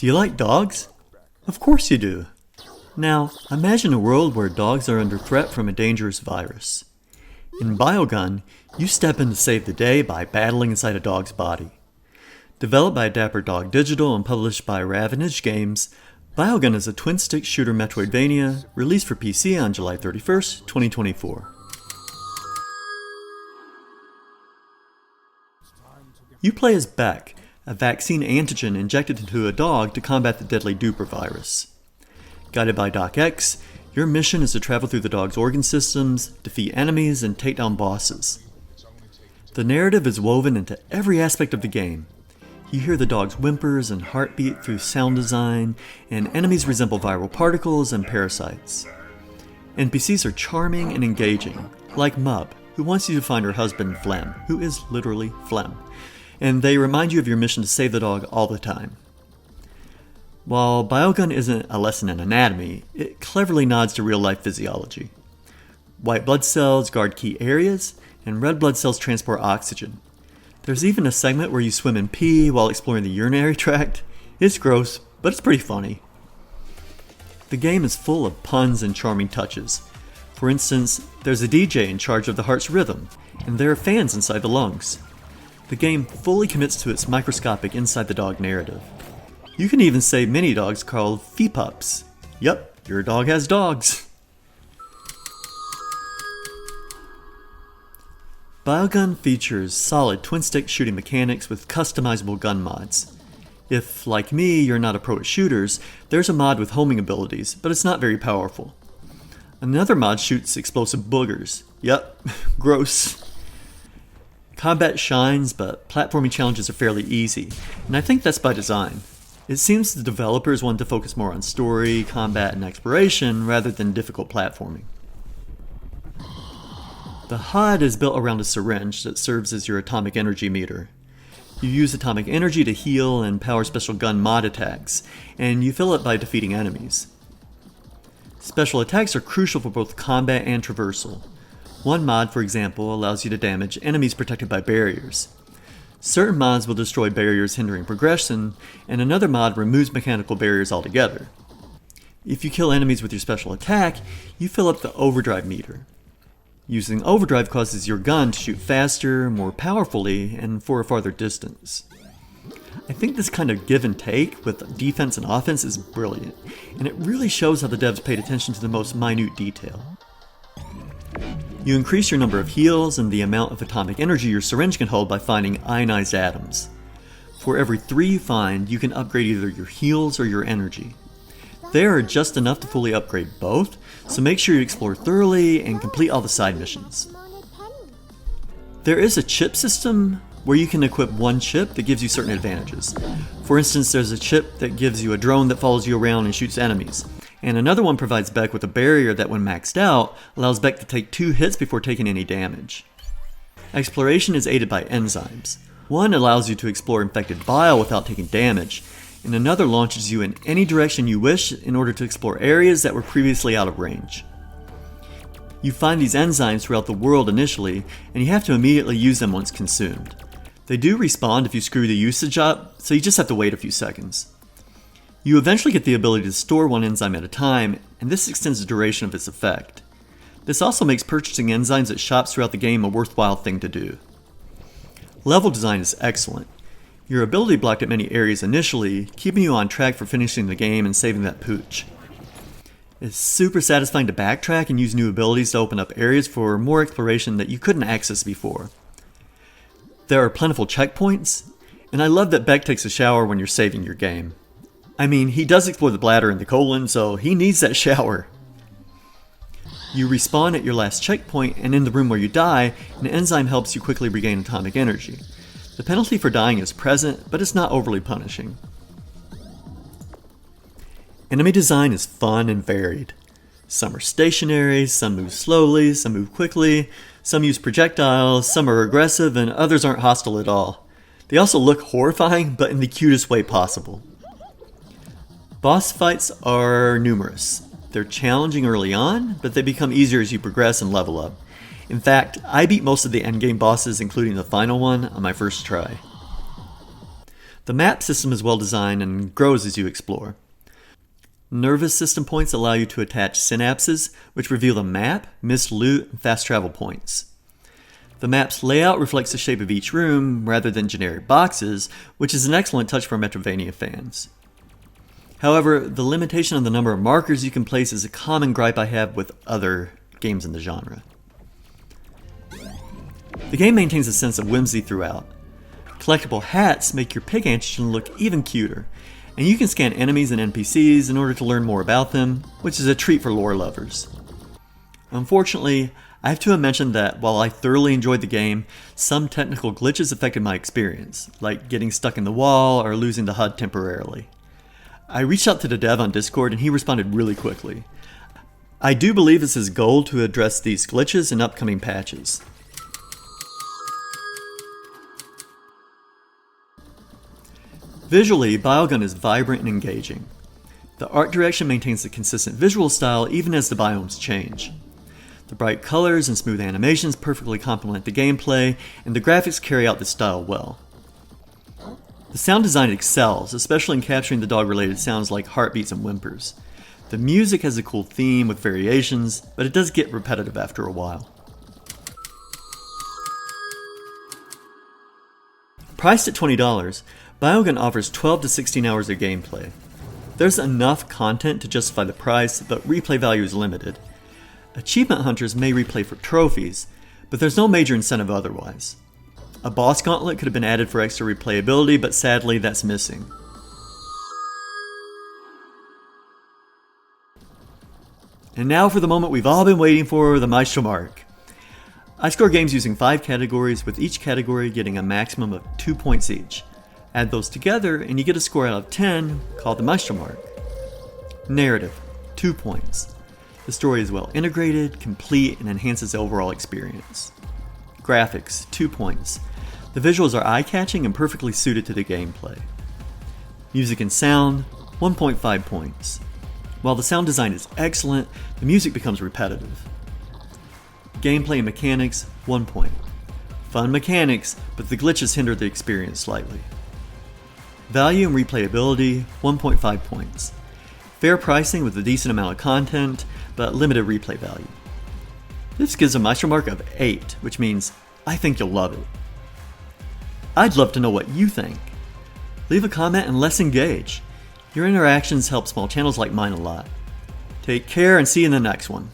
Do you like dogs? Of course you do. Now, imagine a world where dogs are under threat from a dangerous virus. In BioGun, you step in to save the day by battling inside a dog's body. Developed by Dapper Dog Digital and published by Ravenage Games, BioGun is a twin-stick shooter Metroidvania released for PC on July 31st, 2024. You play as Beck, a vaccine antigen injected into a dog to combat the deadly Dooper Virus. Guided by Doc X, your mission is to travel through the dog's organ systems, defeat enemies, and take down bosses. The narrative is woven into every aspect of the game. You hear the dog's whimpers and heartbeat through sound design, and enemies resemble viral particles and parasites. NPCs are charming and engaging, like Mub, who wants you to find her husband Flem, who is literally Flem, and they remind you of your mission to save the dog all the time. While BioGun isn't a lesson in anatomy, it cleverly nods to real-life physiology. White blood cells guard key areas, and red blood cells transport oxygen. There's even a segment where you swim in pee while exploring the urinary tract. It's gross, but it's pretty funny. The game is full of puns and charming touches. For instance, there's a DJ in charge of the heart's rhythm, and there are fans inside the lungs. The game fully commits to its microscopic inside-the-dog narrative. You can even save mini dogs called Feepups. Yep, your dog has dogs. BioGun features solid twin-stick shooting mechanics with customizable gun mods. If, like me, you're not a pro at shooters, there's a mod with homing abilities, but it's not very powerful. Another mod shoots explosive boogers. Yep, gross. Combat shines, but platforming challenges are fairly easy, and I think that's by design. It seems the developers wanted to focus more on story, combat, and exploration rather than difficult platforming. The HUD is built around a syringe that serves as your atomic energy meter. You use atomic energy to heal and power special gun mod attacks, and you fill it by defeating enemies. Special attacks are crucial for both combat and traversal. One mod, for example, allows you to damage enemies protected by barriers. Certain mods will destroy barriers hindering progression, and another mod removes mechanical barriers altogether. If you kill enemies with your special attack, you fill up the overdrive meter. Using overdrive causes your gun to shoot faster, more powerfully, and for a farther distance. I think this kind of give and take with defense and offense is brilliant, and it really shows how the devs paid attention to the most minute detail. You increase your number of heals and the amount of atomic energy your syringe can hold by finding ionized atoms. For every 3 you find, you can upgrade either your heals or your energy. They are just enough to fully upgrade both, so make sure you explore thoroughly and complete all the side missions. There is a chip system where you can equip one chip that gives you certain advantages. For instance, there's a chip that gives you a drone that follows you around and shoots enemies. And another one provides Beck with a barrier that, when maxed out, allows Beck to take 2 hits before taking any damage. Exploration is aided by enzymes. One allows you to explore infected bile without taking damage, and another launches you in any direction you wish in order to explore areas that were previously out of range. You find these enzymes throughout the world initially, and you have to immediately use them once consumed. They do respawn if you screw the usage up, so you just have to wait a few seconds. You eventually get the ability to store one enzyme at a time, and this extends the duration of its effect. This also makes purchasing enzymes at shops throughout the game a worthwhile thing to do. Level design is excellent. Your ability blocked at many areas initially, keeping you on track for finishing the game and saving that pooch. It's super satisfying to backtrack and use new abilities to open up areas for more exploration that you couldn't access before. There are plentiful checkpoints, and I love that Beck takes a shower when you're saving your game. I mean, he does explore the bladder and the colon, so he needs that shower. You respawn at your last checkpoint, and in the room where you die, an enzyme helps you quickly regain atomic energy. The penalty for dying is present, but it's not overly punishing. Enemy design is fun and varied. Some are stationary, some move slowly, some move quickly, some use projectiles, some are aggressive, and others aren't hostile at all. They also look horrifying, but in the cutest way possible. Boss fights are numerous. They're challenging early on, but they become easier as you progress and level up. In fact, I beat most of the endgame bosses, including the final one, on my first try. The map system is well designed and grows as you explore. Nervous system points allow you to attach synapses, which reveal the map, missed loot, and fast travel points. The map's layout reflects the shape of each room rather than generic boxes, which is an excellent touch for Metroidvania fans. However, the limitation on the number of markers you can place is a common gripe I have with other games in the genre. The game maintains a sense of whimsy throughout. Collectible hats make your pig antigen look even cuter, and you can scan enemies and NPCs in order to learn more about them, which is a treat for lore lovers. Unfortunately, I have to mention that while I thoroughly enjoyed the game, some technical glitches affected my experience, like getting stuck in the wall or losing the HUD temporarily. I reached out to the dev on Discord and he responded really quickly. I do believe it's his goal to address these glitches in upcoming patches. Visually, BioGun is vibrant and engaging. The art direction maintains a consistent visual style even as the biomes change. The bright colors and smooth animations perfectly complement the gameplay, and the graphics carry out this style well. The sound design excels, especially in capturing the dog-related sounds like heartbeats and whimpers. The music has a cool theme with variations, but it does get repetitive after a while. Priced at $20, BioGun offers 12 to 16 hours of gameplay. There's enough content to justify the price, but replay value is limited. Achievement hunters may replay for trophies, but there's no major incentive otherwise. A boss gauntlet could have been added for extra replayability, but sadly that's missing. And now for the moment we've all been waiting for, the Maestro Mark. I score games using 5 categories, with each category getting a maximum of 2 points each. Add those together and you get a score out of 10 called the Maestro Mark. Narrative, 2 points. The story is well integrated, complete, and enhances the overall experience. Graphics, 2 points. The visuals are eye-catching and perfectly suited to the gameplay. Music and sound, 1.5 points. While the sound design is excellent, the music becomes repetitive. Gameplay and mechanics, 1 point. Fun mechanics, but the glitches hinder the experience slightly. Value and replayability, 1.5 points. Fair pricing with a decent amount of content, but limited replay value. This gives a Maestro Mark of 8, which means I think you'll love it. I'd love to know what you think. Leave a comment and let's engage. Your interactions help small channels like mine a lot. Take care and see you in the next one.